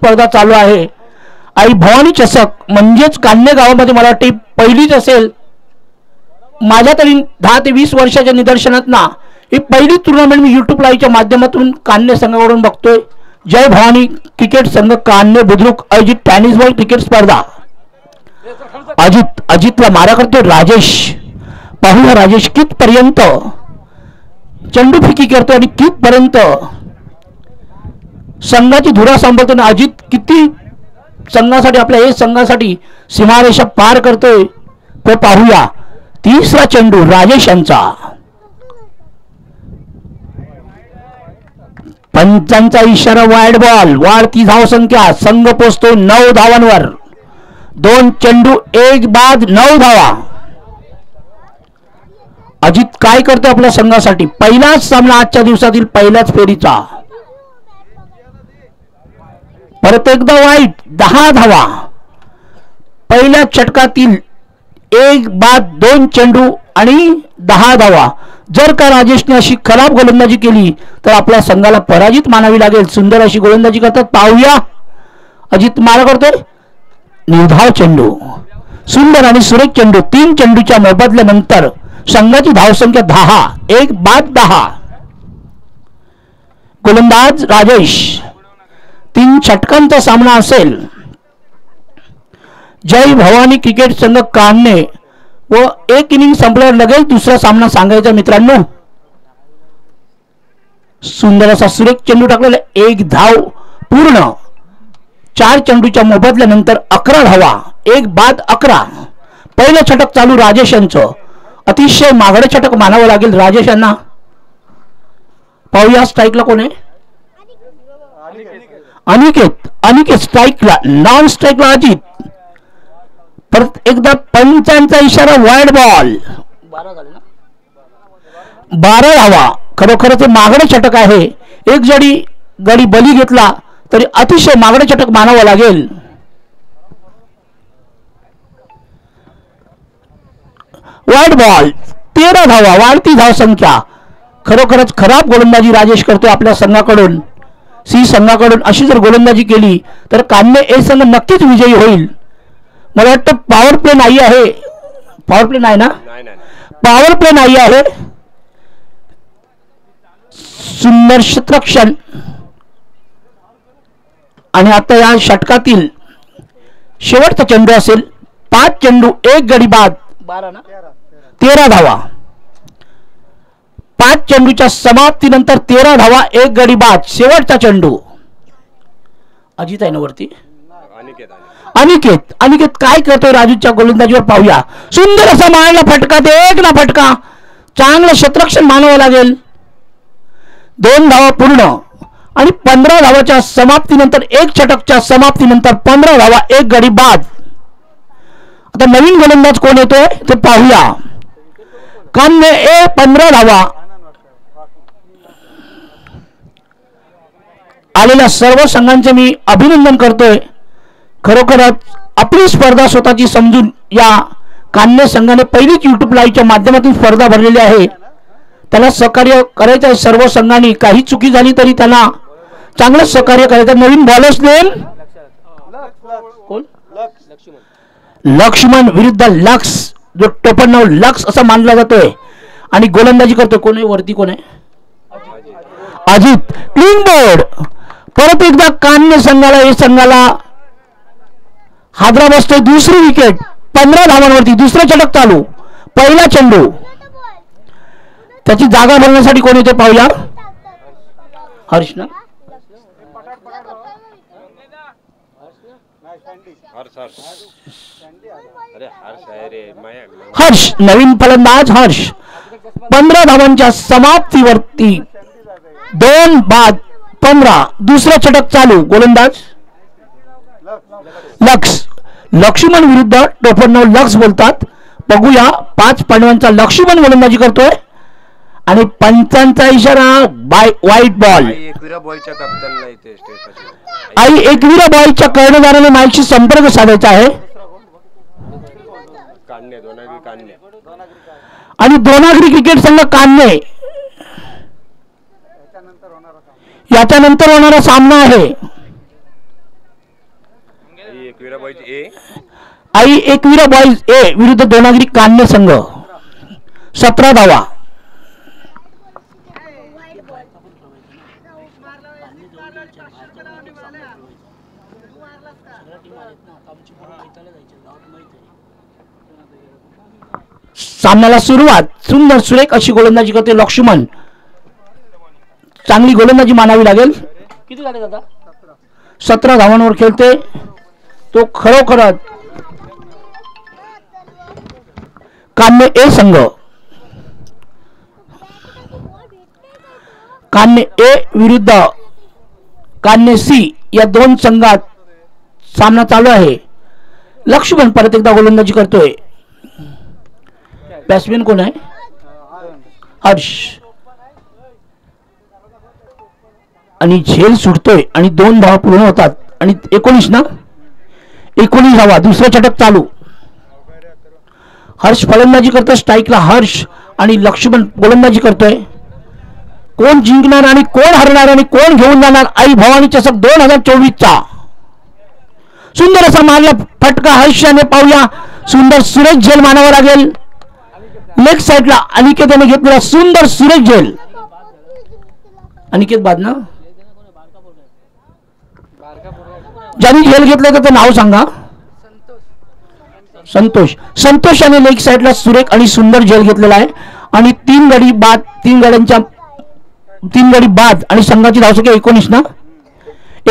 स्पर्धा चालू आहे। आई भवानी चषक म्हणजेच कान्हे गावामध्ये मला वाटते पहिलीच असेल, माझ्या तरी 10 ते 20 वर्षाच्या निदर्शनात ना ही पहिली टुर्नामेंट मी YouTube लाईव्हच्या माध्यमातून कान्हे संघाकडून बघतोय। जय भवानी क्रिकेट संघ कान्हे बुद्रुक आयोजित टेनिस बॉल क्रिकेट स्पर्धा। अजितला मारा करतोय राजेश। पाहूया राजेश कितपर्यंत चेंडू फेकी करतोय आणि कितपर्यंत संघाची धुरा सांभाळतो। अजित किती संघासाठी आपल्या हे संघासाठी सीमारेषा पार करतोय ते पाहूया। तिसरा चेंडू राजेश यांचा, पंचांचा इशारा, वाईड बॉल, वाढती धावसंख्या, संघ पोहोचतो 9 धावांवर। 2 चेंडू 1 बाद 9 धावा। अजित काय करतो आपल्या संघासाठी? पहिलाच सामना आजच्या दिवसातील पहिल्याच फेरीचा। परत एकदा वाईट 10 धावा। पहिल्या षटकातील 1 बाद 2 चेंडू आणि 10 धावा। जर का राजेशने अशी खराब गोलंदाजी केली तर आपल्या संघाला पराजित मानावी लागेल। सुंदर अशी गोलंदाजी करतात, पाहूया। अजित मारा करतोय, निर्धाव चेंडू, सुंदर आणि सुरेख चेंडू। 3 चेंडूच्या मोबदल्यानंतर संघाची धावसंख्या 10, 1 बाद 10। गोलंदाज राजेश। 3 षटकांचा सामना असेल। जय भवानी क्रिकेट संघ कान्हे व 1 इनिंग संपल्यावर लगेच दुसरा सामना सांगायचा मित्रांनो। सुंदर असा सुरेख चेंडू टाकलेला, 1 धाव पूर्ण। 4 चेंडूच्या मोबदल्यानंतर 11 धावा, 1 बाद 11। पहिलं षटक चालू राजेश यांचं। अतिशय मागडं षटक मानावं लागेल राजेश यांना। पाहूया स्ट्राईकला कोण आहे? अनिकेत स्ट्राईकला, नॉन स्ट्राईकला अजित। परत एकदा पंचांचा इशारा, वाईड बॉल, 12 धावा। खरोखर ते मागडं षटक आहे। एक जरी गडी बली घेतला तरी अतिशय मागडं षटक मानावं लागेल। वाईड बॉल, 13 धावा, वाढती धावसंख्या। खरोखरच खराब गोलंदाजी राजेश करतोय आपल्या संघाकडून। सी संघाकडून अशी जर गोलंदाजी केली तर कान्हे ए संघ नक्कीच विजयी होईल। मला वाटतं पॉवर प्ले नाही आहे, पॉवर प्ले नाही ना, पॉवर प्ले नाही आहे। सुंदर क्षेत्ररक्षण आणि आता या षटकातील शेवटचा चेंडू असेल। 5 चेंडू 1 गडी बाद 13 धावा। 5 चेंडूच्या समाप्तीनंतर 13 धावा 1 गडी बाद। शेवटचा चेंडू अजित आहे ना वरती, अनिकेत काय करतोय राजूच्या गोलंदाजीवर पाहूया। सुंदर असा मारला फटका, ते 1 ना फटका। चांगलं क्षेत्ररक्षण मानावं लागेल। 2 धावा पूर्ण आणि 15 धावाच्या समाप्तीनंतर 1 षटकच्या समाप्तीनंतर 15 धावा 1 गडी बाद। आता नवीन गोलंदाज कोण येतोय ते पाहूया। कान्हे ए 15 धावा। आलेल्या सर्व संघांचे मी अभिनंदन करतोय। खरोखरच आपली स्पर्धा स्वतःची समजून या कान्हे संघाने पहिलीच YouTube लाईव्हच्या माध्यमातून स्पर्धा भरलेली आहे। त्याला सहकार्य करायचं आहे सर्व संघांनी। काही चुकी झाली तरी त्यांना चांगलं सहकार्य करायचं। नवीन बॉलर्स नेम कोण? लक्ष्मण विरुद्ध लक्स, जो टोपण नाव लक्स असा मानला जातोय। आणि गोलंदाजी करतोय कोण आहे वरती? कोण आहे? अजित। Clean board. परत एकदा कान्हे संघाला हे संघाला हादरा बसतोय। दुसरी विकेट 15 धावांवरती। दुसरं षटक चालू, पहिला चेंडू। त्याची जागा भरण्यासाठी कोण येते पाहूया। हर्ष ना, हर्ष नवीन फलंदाज हर्ष। 15 धावांच्या समाप्तीवरती 2 बाद 15। दुसरा षटक चालू, गोलंदाज लक्ष्मण विरुद्ध टोपणनाव लक्स बोलतात। बघूया 5 पांडवांचा लक्ष्मण गोलंदाजी करतोय आणि पंचांचा इशारा, वाईट बॉल। आई एकविरा बॉयच्या कर्णधाराने माईकशी संपर्क साधायचा आहे आणि दोनागरी क्रिकेट संघ कान्हे याच्यानंतर होणारा सामना आहे। आई एकविरा बॉईज ए विरुद्ध दोनागिरी कान्हे संघ 17 धावा. सामन्याला सुरुवात. सुंदर सुरेख अशी गोलंदाजी करते लक्ष्मण. चांगली गोलंदाजी मानावी लागेल. किती झाले दादा? 17 धावांवर खेळते तो. खरोखरच कान्हे ए संघ कान्हे ए विरुद्ध कान्हे सी या दोन संघात सामना चालू आहे. लक्ष्मण परत एकदा गोलंदाजी करतोय. बॅट्समॅन कोण आहे? हर्ष. आणि झेल सुटतोय आणि 2 धावा पूर्ण होतात आणि 19 ना 19 धावा. दुसरं षटक चालू. हर्ष फलंदाजी करतोय. स्ट्राईकला हर्ष आणि लक्ष्मण गोलंदाजी करतोय. कोण जिंकणार आणि कोण हरणार आणि कोण घेऊन जाणार आई भवानी चषक 2024 चा? सुंदर असा मारला फटका हर्षाने. पाहूया. सुंदर सुरेख झेल मानावा लागेल. लेग साइडला अनिकेतने घेतलेला सुंदर सुरेख झेल. अनिकेत बाद ना? ज्यांनी झेल घेतलं त्याचं नाव सांगा. संतोष. संतोषाने लेग साइडला सुरेख आणि सुंदर झेल घेतलेला आहे आणि 3 गडी बाद. 3 गडी बाद आणि संघाची धावसंख्या 19 ना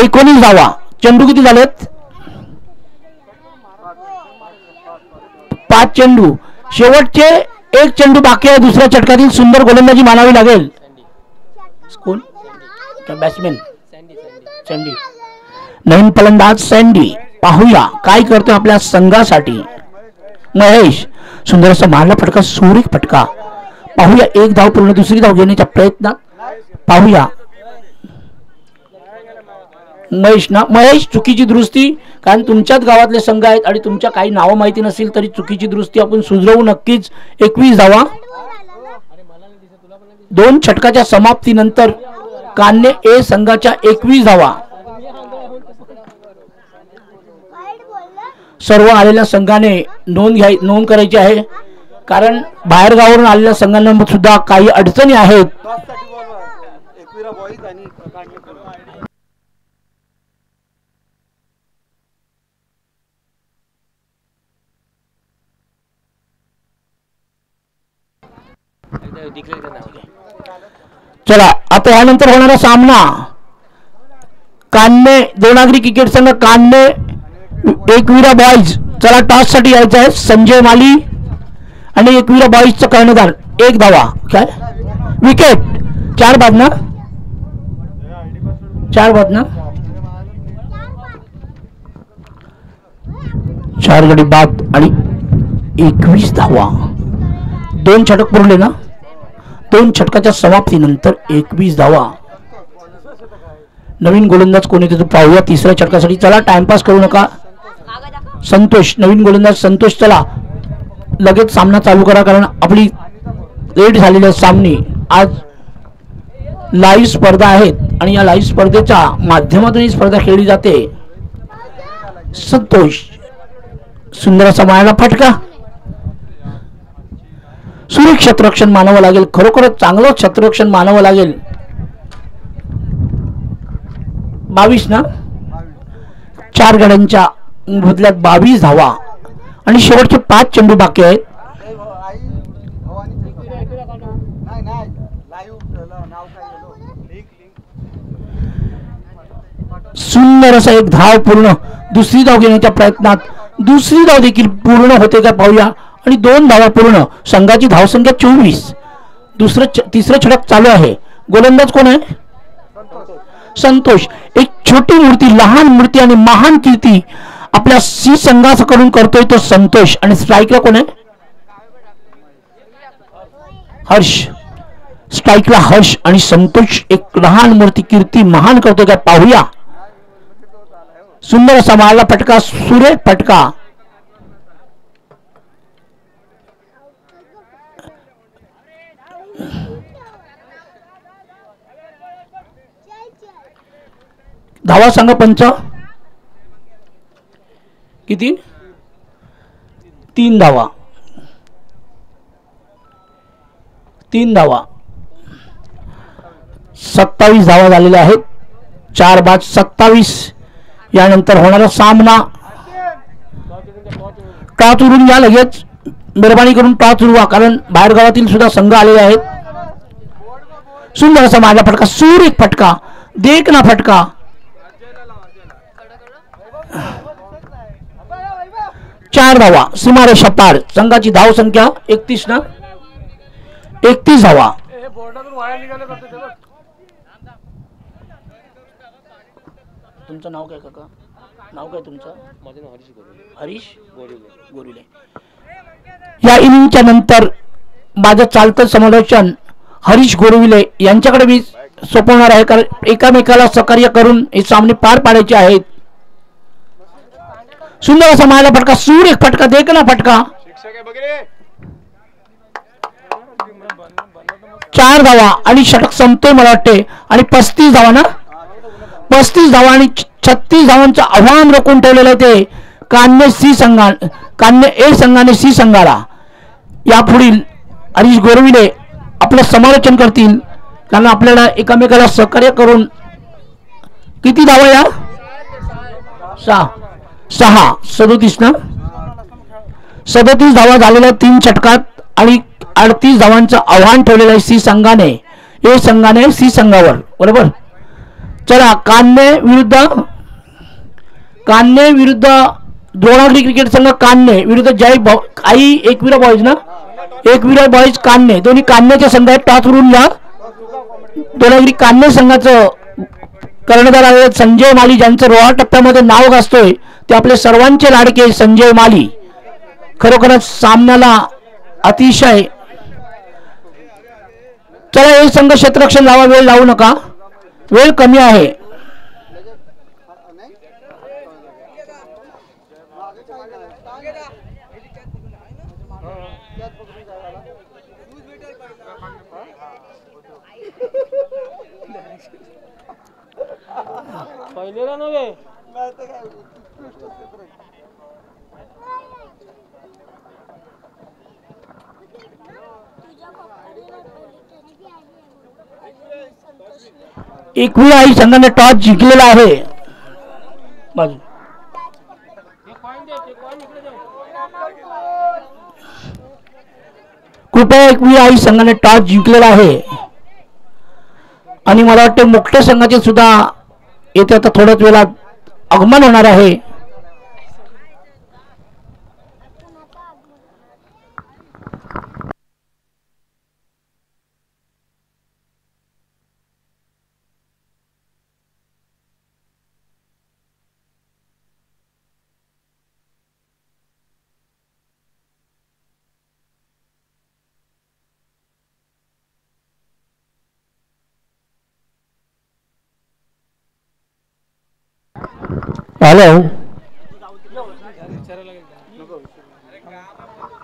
19 धावा. चेंडू किती झालेत? 5 चेंडू. शेवटचे 1 चेंडू बाकी आहे. दुसऱ्या षटकातील सुंदर गोलंदाजी मानावी लागेल. कोण? Batsman sandy. नवीन फलंदाज सँडी. पाहूया काय करतो आपल्या संघासाठी. महेश. सुंदर असा मारला फटका. सुरेख फटका. पाहूया. 1 धाव पूर्ण. दुसरी धाव घेण्याच्या प्रयत्नात. पाहूया. महेश ना? महेश चुकीची दुरुस्ती. कारण तुमच्याच गावातले संघ आहेत आणि तुमच्या काही नावं माहिती नसेल तरी चुकीची दुरुस्ती आपण सुधरवू नक्कीच. 21 धावा. 2 षटकाच्या समाप्तीनंतर कान्हे ए संघाच्या 21 धावा. सर्व आलेल्या संघाने नोंद करायची आहे कारण बाहेर गावावरून आलेल्या संघांना सुद्धा काही अडचणी आहेत. चला आता यानंतर होणारा सामना कान्हे दोनागिरी क्रिकेट संघ कान्हे एकविरा बॉईज. चला टॉस साठी यायचं आहे. संजय माली आणि एकविरा बॉईजचा कर्णधार. 1 धावा. काय विकेट? 4 बाद ना? 4 बाद ना? 4 गडी बाद आणि 21 धावा. 2 षटक पुरले ना? 2 षटकाच्या समाप्तीनंतर 21 धावा. नवीन गोलंदाज कोण येतो पाहूया तिसऱ्या षटकासाठी. चला टाइमपास करू नका. संतोष. नवीन गोलंदाज संतोष. चला लगेच सामना चालू करा कारण आपली लेट झालेले सामने. आज लाईव्ह स्पर्धा आहेत आणि या लाईव्ह स्पर्धेच्या माध्यमातून ही स्पर्धा खेळली जाते. संतोष. सुंदर असा मारला फटका. सुरेख क्षेत्ररक्षण मानावं लागेल. खरोखरच चांगलं क्षेत्ररक्षण मानावं लागेल. 22 ना? 4 गड्यांच्या बदल्यात 22 धावा आणि शेवटचे 5 चेंडू बाकी आहेत. सुंदर असा 1 धाव पूर्ण. दुसरी धाव घेण्याच्या प्रयत्नात दुसरी धाव देखील पूर्ण होते का पाहूया आणि 2 धावा पूर्ण. संघाची धावसंख्या 24. तिसरं षटक चालू आहे. गोलंदाज कोण आहे? संतोष. एक छोटी मूर्ती, लहान मूर्ती आणि महान कीर्ती आपल्या सी संघाकडून करतोय तो संतोष. आणि स्ट्राईकला कोण आहे? हर्ष. स्ट्राईकला हर्ष आणि संतोष एक लहान मूर्ती कीर्ती महान करतोय का पाहूया. सुंदर असा मारला फटका. सुरेख फटका. धावा सांगा पंच. किती 3 धावा 27 धावा झालेल्या आहेत 4 बाद 27 यानंतर होणारा सामना टॉस उडून घ्या लगेच मेहरबानी करून टॉस उडवा कारण बाहेर गावातील सुद्धा संघ आलेले आहेत सुंदर असा माझा फटका सूर एक फटका देख ना फटका 4 धावा सीमारेषा पार संघाची धाव संख्या 31 ना 31 धावा तुमचं नाव काय काका नाव काय तुमचं माझं नाव हरीश गोरिले या इनिंगच्या नंतर माझं चालतं समालोचन हरीश गोरविले यांच्याकडे मी सोपवणार आहे कारण एकामेकाला सहकार्य करून हे सामने पार पाडायचे आहेत सुंदर असा माझा फटका सूर एक फटका देख ना फटका 4 धावा आणि षटक संपतोय मला वाटते आणि 35 धावा ना 35 धावा आणि 36 धावांचं आव्हान रोखून ठेवलेलं आहे ते कान्य ए संघाने सी संघाला यापुढील हरीश गोरविले आपलं समालोचन करतील कारण आपल्याला एकामेकाला सहकार्य करून किती धावा या 6 37 ना 37 धावा झालेल्या 3 षटकात आणि 38 धावांचं आव्हान ठेवलेलं आहे सी संघाने ए संघाने सी संघावर बरोबर चला कान्हे विरुद्ध द्रोणागिरी क्रिकेट संघ कान्हे विरुद्ध जय आई एकविरा बॉईज ना एकविरा बॉईज कान्हे दोन्ही कान्हेचे संघ आहेत टॉस उडून घ्या द्रोणागिरी कान्हे संघाचं कर्णधार आहे संजय माली ज्यांचं रोहा टप्प्यामध्ये नाव गाजतोय ते आपले सर्वांचे लाडके संजय माली खरोखरच सामन्याला अतिशय चला हे संघ क्षेत्ररक्षण लावा वेळ लावू नका वेळ कमी आहे एकविरा आई संघाने टॉस जिंकलेला आहे बाजू कृपया एकविरा आई संघाने टॉस जिंकलेला आहे आणि मला वाटते मुक्त संघाचे सुद्धा येथे आता थोड्याच वेळात आगमन होणार आहे हॅलो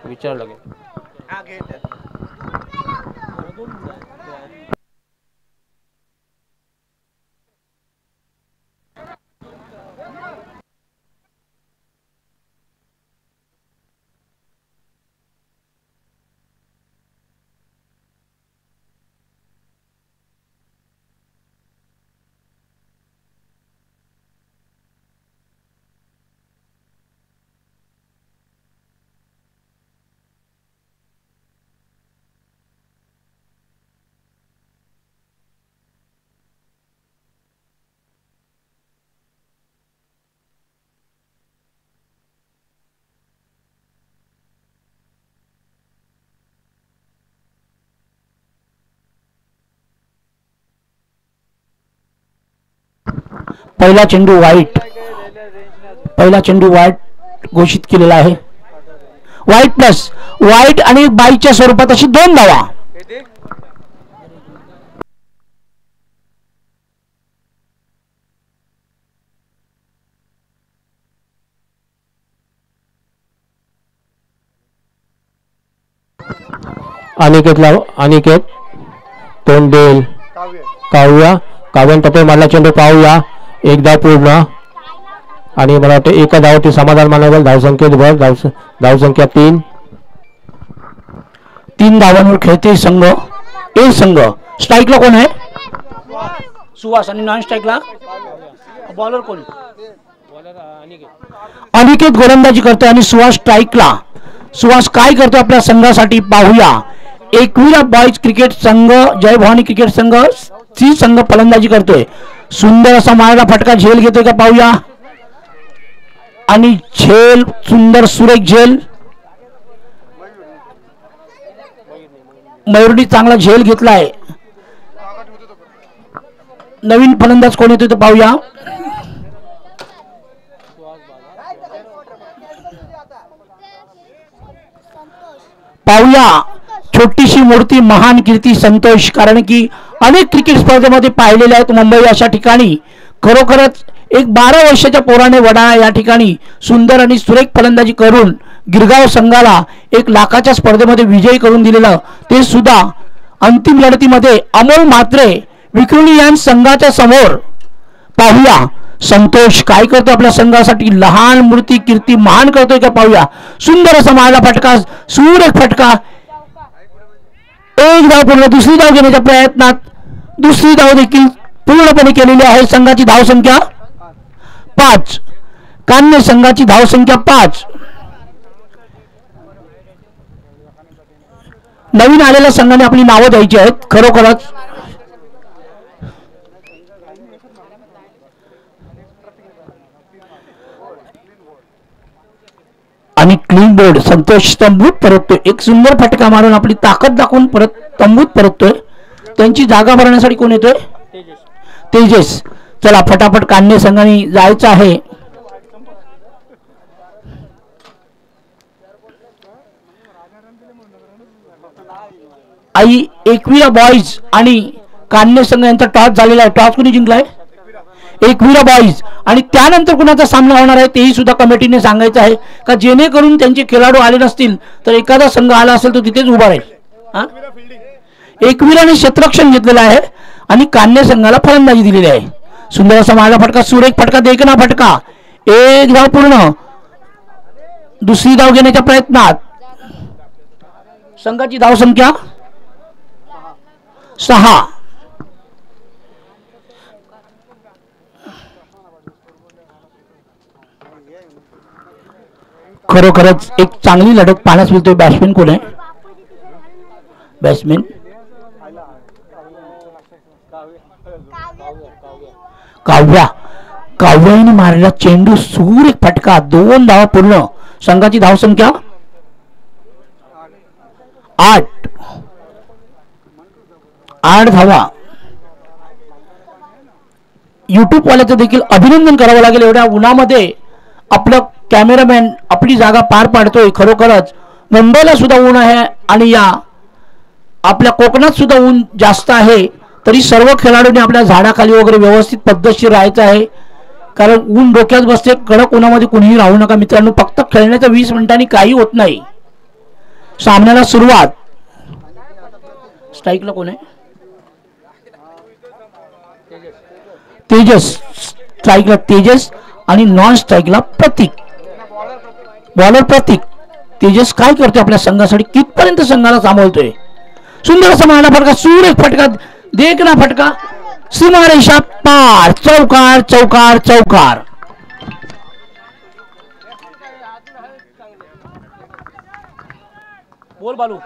विचार लागेल पहिला चेंडू वाईट घोषित केलेला आहे वाईट प्लस वाईट आणि बाईच्या स्वरूपात अशी 2 धावा अनिकेत तोंडेल काव्यान टप्पे मारला चेंडू पाहूया एकदा पूर्ण आणि मला वाटतं एका धावती समाधान मानावं. धावसंख्येत भर. धावसंख्या 3. 3 धावांवर खेळते संघ. एक संघ. स्ट्राईकला कोण आहे? सुहास. आणि नॉन स्ट्राईकला बॉलर कोण? अनिकेत गोलंदाजी करतो आणि सुहास स्ट्राईकला. सुहास काय करतो आपल्या संघासाठी पाहूया. एकविरा बॉयज क्रिकेट संघ, जय भवानी क्रिकेट संघ, सी संघ फलंदाजी करतोय. सुंदर असा मारला फटका झेल घेतोय का पाहूया. आणि झेल सुंदर सुरेख झेल. मयूरनी चांगला झेल घेतलाय. नवीन फलंदाज कोण येतोय ते पाहूया. पाहूया. छोटीशी मूर्ती महान कीर्ती संतोष. कारण की अनेक क्रिकेट स्पर्धेमध्ये पाहिलेले आहेत मुंबई अशा ठिकाणी. खरोखरच एक 12 वर्षाच्या पोराने वडाळा या ठिकाणी सुंदर आणि सुरेख फलंदाजी करून गिरगाव संघाला 1 लाखाच्या स्पर्धेमध्ये विजयी करून दिलेलं, ते सुद्धा अंतिम लढतीमध्ये अमोल म्हात्रे विक्रोळी या संघाच्या समोर. पाहूया संतोष काय करतो आपल्या संघासाठी. लहान मूर्ती कीर्ती महान करतोय का पाहूया. सुंदर असा मारला फटका, सुरेख फटका. एक धाव पूर्ण. दुसरी धाव घेण्याच्या प्रयत्नात दुसरी धाव देखील पूर्णपणे केलेली आहे. संघाची धावसंख्या 5. कान्हे संघाची धावसंख्या 5. नवीन आलेल्या संघाने आपली नावं द्यायची आहेत. खरोखरच आणि क्लीन बोर्ड. संतोष तंबूत परततोय. एक सुंदर फटका मारून आपली ताकद दाखवून परत तंबूत परततोय. त्यांची जागा भरण्यासाठी कोण येतोय? तेजस. चला फटाफट कान्हे संघाने जायचं आहे. आई एकविरा बॉयज आणि कान्हे संघ यांचा टॉस झालेला आहे. टॉस कोणी जिंकलाय? एकविरा बॉयज. आणि त्यानंतर कुणाचा सामना होणार आहे तेही सुद्धा कमिटीने सांगायचं आहे का, जेणेकरून त्यांचे खेळाडू आले नसतील तर एखादा संघ आला असेल तो तिथेच उभा राहील. एकविराने क्षेत्ररक्षण घेतलेलं आहे आणि कान्हे संघाला फलंदाजी दिलेली आहे. सुंदर असा मारला फटका, सुरेख फटका, देखना फटका. एक धाव पूर्ण. दुसरी धाव घेण्याच्या प्रयत्नात संघाची धावसंख्या 6. खरोखरच एक चांगली लढत पाहण्यास मिळतोय. बॅट्समॅन कोण आहे? बॅट्समॅन काव्या. काव्याने मारलेला चेंडू, सुरेख फटका, 2 धावा पूर्ण. संघाची धावसंख्या 8. 8 धावा. युट्यूब वाल्याचं देखील अभिनंदन करावं लागेल. एवढ्या उन्हामध्ये आपलं कॅमेरामॅन आपली जागा पार पाडतोय. खरोखरच मुंबईला सुद्धा ऊन आहे आणि या आपल्या कोकणात सुद्धा ऊन जास्त आहे, तरी सर्व खेळाडूंनी आपल्या झाडाखाली वगैरे व्यवस्थित पद्धतशीर राहायचं आहे. कारण ऊन डोक्यात बसते. कडक उन्हामध्ये कुणीही राहू नका मित्रांनो. फक्त खेळण्याच्या 20 मिनिटांनी काही होत नाही. सामन्याला सुरुवात. स्ट्राईकला कोण आहे? तेजस. स्ट्राईकला तेजस आणि नॉन स्ट्राईकला प्रतीक. बॉलर प्रतीक. तेजस काय करतोय आपल्या संघासाठी, कितपर्यंत संघाला सांभाळतोय. सुंदर असा मारला फटका, सुरेख फटका, देखना फटका, सीमारेषा पार. चौकार चौकार चौकार. बोल बालू.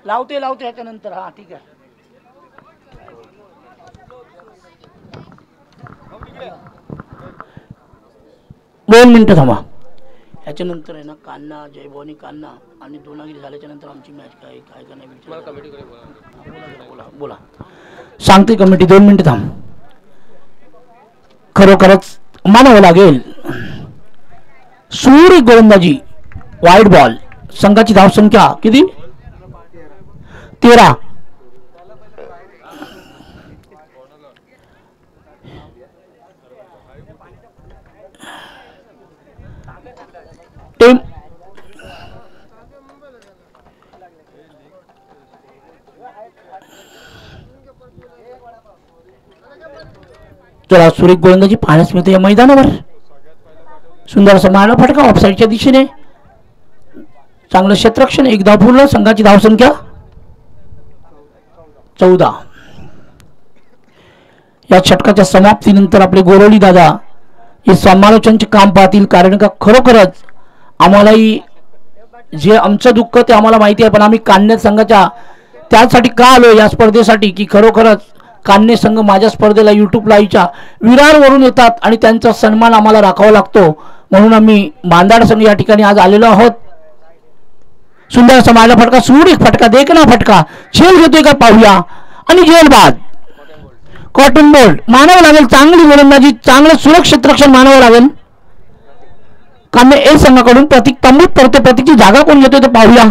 लावते ह्याच्यानंतर. हा ठीक आहे. दोन मिनिटं थांबा. ह्याच्यानंतर आहे ना कान्हा, जयभवानी कान्हा आणि दोनागिरी झाल्याच्या नंतर आमची मॅच काय काय का नाही बोला. सांगते कमिटी. 2 मिनिटं थांब. खरोखरच मानावं लागेल. सुरेख गोलंदाजी, वाईड बॉल. संघाची धावसंख्या किती? 13. टीम चला सुरेख गोलंदाजी पाहण्यास मिळते या मैदानावर. सुंदर असा मारला फटका ऑफसाईडच्या दिशेने. चांगलं क्षेत्ररक्षण. एक धाव पूर्ण. संघाची धावसंख्या 14. या षटकाच्या समाप्तीनंतर आपले गोरवली दादा हे समालोचनचे काम पाहतील, कारण का खरोखरच आम्हालाही जे आमचं दुःख ते आम्हाला माहिती आहे, पण आम्ही कान्हे संघाच्या त्यासाठी का आलो या स्पर्धेसाठी की खरोखरच कान्हे संघ माझ्या स्पर्धेला यूट्यूब लाईव्हच्या विरारवरून येतात आणि त्यांचा सन्मान आम्हाला राखावा लागतो, म्हणून आम्ही मांदाड संघ या ठिकाणी आज आलेलो आहोत. सुंदर असा मारला फटका. सूर एक फटका. देखना फटका. झेल घेतोय का पाहूया. आणि झेल बाद. कॉटन बोल्ट मानावं लागेल. चांगली गोलंदाजी. चांगलं सुरक्षित रक्षण मानावं लागेल कान्हे ए संघाकडून. प्रतीक तंबूत पडते. प्रतीकची जागा कोण घेतोय ते पाहूया.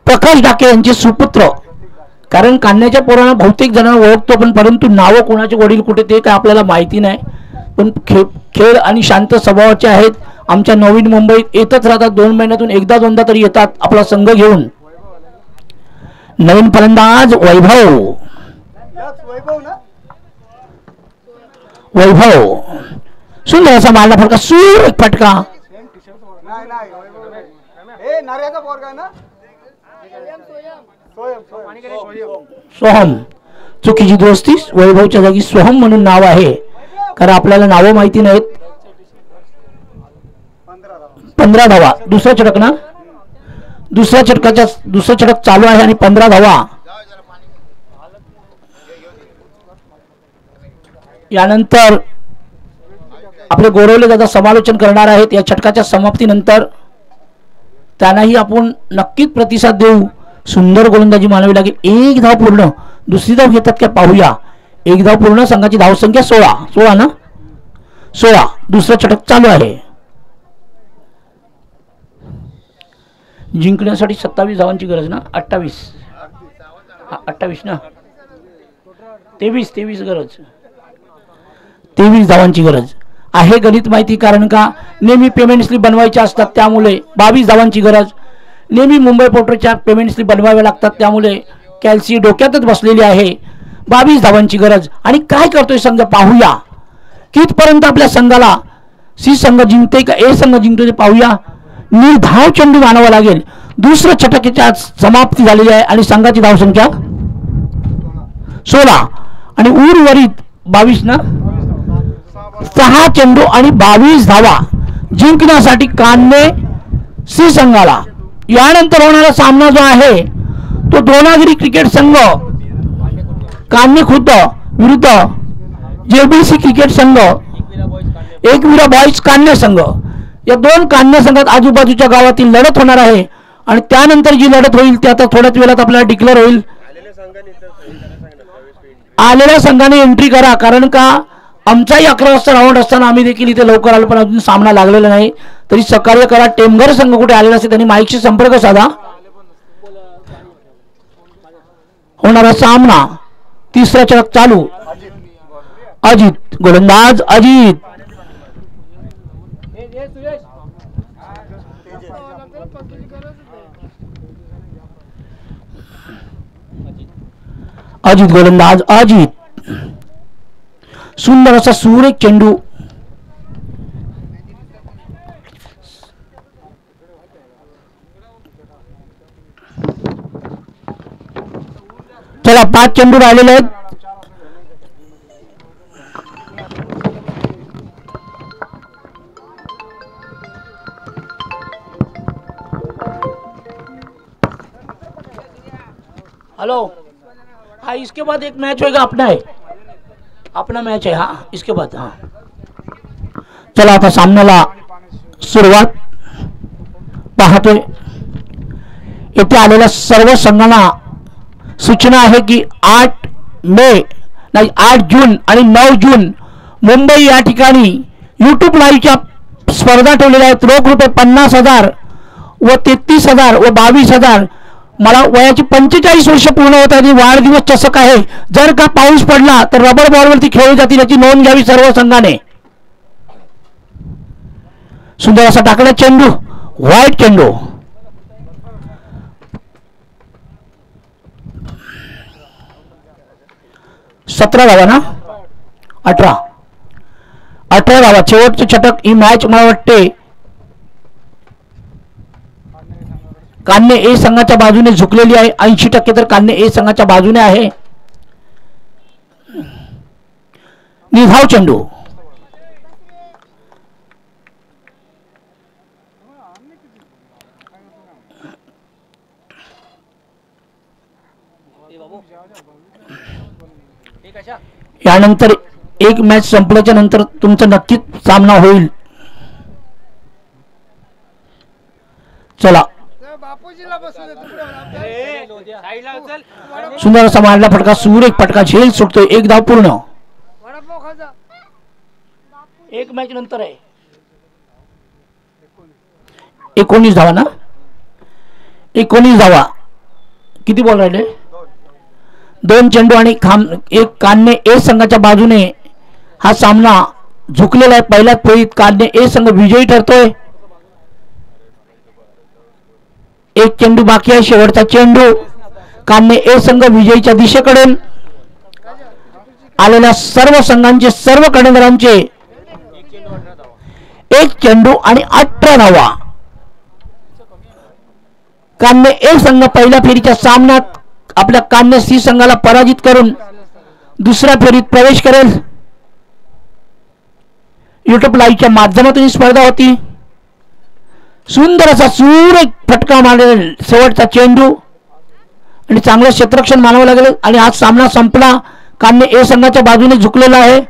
प्रकाश डाके यांचे सुपुत्र. कारण कान्ह्याच्या पोरांना बहुतेक जणांना ओळखतो, पण परंतु नावं कोणाचे वडील कुठे ते काय आपल्याला माहिती नाही, पण खेळ आणि शांत स्वभावाचे आहेत. आमच्या नवीन मुंबईत येतच राहतात. 2 महिन्यातून एकदा दोनदा तरी येतात आपला संघ घेऊन. नवीन फलंदाज वैभव. वैभव सुंदर असा मारला फटका. सूर एक फटका. सोहम. चुकीची दोस्ती. वैभवच्या जागी सोहम म्हणून नाव आहे, कारण आपल्याला नावं माहिती नाहीत. 15 धावा. दुसरा षटक ना. दुसरा षटक चालू आहे आणि 15 धावा. यानंतर आपले गोरवले दादा समालोचन करणार आहेत या षटकाच्या समाप्तीनंतर. त्यांनाही आपण नक्कीच प्रतिसाद देऊ. सुंदर गोलंदाजी मानावी लागेल. एक धाव पूर्ण. दुसरी धाव घेतात का पाहूया. एक धाव पूर्ण. संघाची धावसंख्या 16 ना. 16. दुसरं षटक चालू आहे. जिंकण्यासाठी 27 धावांची गरज ना. 28 ना. 23 गरज. 23 धावांची गरज आहे. गणित माहिती, कारण का नेहमी पेमेंट स्लिप बनवायच्या असतात, त्यामुळे 22 धावांची गरज. नेहमी मुंबई पोर्टच्या पेमेंट स्लिप बनवाव्या लागतात, त्यामुळे कॅल्सी डोक्यातच बसलेली आहे. 22 धावांची गरज. आणि काय करतोय संघ पाहूया. कितपर्यंत आपल्या संघाला सी संघ जिंकते का ए संघ जिंकतोय ते पाहूया. निर्धाव चेंडू मानावा लागेल. दुसरं षटकाची समाप्ती झालेली आहे आणि संघाची धावसंख्या 16 आणि उर्वरित 22 ना. 6 चेंडू आणि 22 धावा जिंकण्यासाठी कान्हे सी संघाला. यानंतर होणारा सामना जो आहे तो द्रोणागिरी क्रिकेट संघ कान्हे खुर्द विरुद्ध जेबीसी क्रिकेट संघ एकविरा बॉईज कान्हे संघ. या 2 कान्हे संघात आजूबाजूच्या गावातील लढत होणार आहे आणि त्यानंतर जी लढत होईल ती आता थोड्याच वेळात आपल्याला डिक्लेअर होईल. आलेल्या संघाने एंट्री करा, कारण का आमचाही 11 वाजता राऊंड असताना आम्ही देखील इथे लवकर आलो, पण अजून सामना लागलेला नाही. तरी सहकार्य करा. टेमघर संघ कुठे आलेला असेल त्यांनी माईकशी संपर्क साधा. होणारा सामना. तिसरा षटक चालू. अजित गोलंदाज. अजित गोलंदाज. अजित सुंदर असा सुरेख चेंडू. चला 5 चेंडू राहिलेले आहेत. हेलो. हाँ, इसके बाद एक मैच होगा. अपना मैच है. हाँ, इसके बाद. हाँ, चला आता सामन्याला सुरुवात पाहतोय. येथे आलेल्या सर्व संघांना सूचना आहे की 8 जून आणि 9 जून मुंबई या ठिकाणी यूट्यूब लाईव्हच्या स्पर्धा ठेवलेल्या आहेत. रोख रुपये 50,000 व 33,000 व 22,000. मला वयाची 45 वर्ष पूर्ण होत आहे. वाढदिवस चषक आहे. जर का पाऊस पडला तर रबर बॉलवरती खेळले जातील याची नोंद घ्यावी सर्व संघाने. सुंदर असा टाकला चेंडू. व्हाईट चेंडू. 17 धावा ना 18 धावा. शेवटचं षटक. ही मॅच मला वाटते कान्हे ए संघाच्या बाजूने झुकलेली आहे. 80% तर कान्हे ए संघाच्या बाजूने आहे. निधाव चेंडू. यानंतर एक मॅच संपल्याच्या नंतर तुमचा नक्कीच सामना होईल. चला सुंदर असा मारला फटका. सुरेख फटका. झेल सुटतोय. एक धाव पूर्ण. एक मॅच नंतर आहे. 19 धावा ना 19 धावा. किती बॉल राहिले. 2 चेंडू आणि एक कान्हे ए संघाच्या बाजूने हा सामना झुकलेला आहे. पहिल्याच फेरीत कान्हे ए संघ विजयी ठरतोय. एक चेंडू बाकी आहे. शेवटचा चेंडू. कान्हे ए संघ विजयीच्या दिशेकडे. आलेल्या सर्व संघांचे सर्व कर्णधारांचे 1 चेंडू आणि 18 धावा. कान्हे ए संघ पहिल्या फेरीच्या सामन्यात आपल्या कान्हे सी संघाला पराजित करून दुसऱ्या फेरीत प्रवेश करेल. युट्यूब लाईव्हच्या माध्यमातून ही स्पर्धा होती. सुंदर असा सुरेख फटका मारलेला शेवटचा चेंडू आणि चांगलं क्षेत्ररक्षण मानावं लागेल. आणि आज सामना संपला. कान्हे ए संघाच्या बाजूने झुकलेला आहे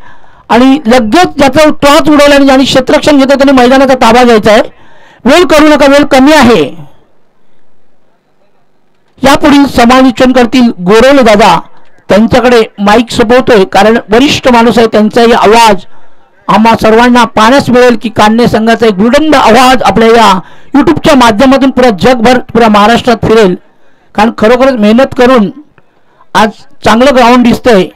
आणि लगेच ज्याचा टॉस उडवला आणि ज्यांनी क्षेत्ररक्षण घेतलं त्यांनी मैदानाचा ताबा घ्यायचा आहे. वेळ करू नका. वेळ कमी आहे. यापुढील समालोचन करतील गोरवले दादा. त्यांच्याकडे माईक सोपवतोय कारण वरिष्ठ माणूस आहे. त्यांचाही आवाज आम्हा सर्वांना पाहण्यास मिळेल की कान्हे संघाचा एक बुलंद आवाज आपल्या या युट्यूबच्या माध्यमातून पुरा जगभर पुरा महाराष्ट्रात फिरेल. कारण खरोखरच मेहनत करून आज चांगलं ग्राउंड दिसतंय.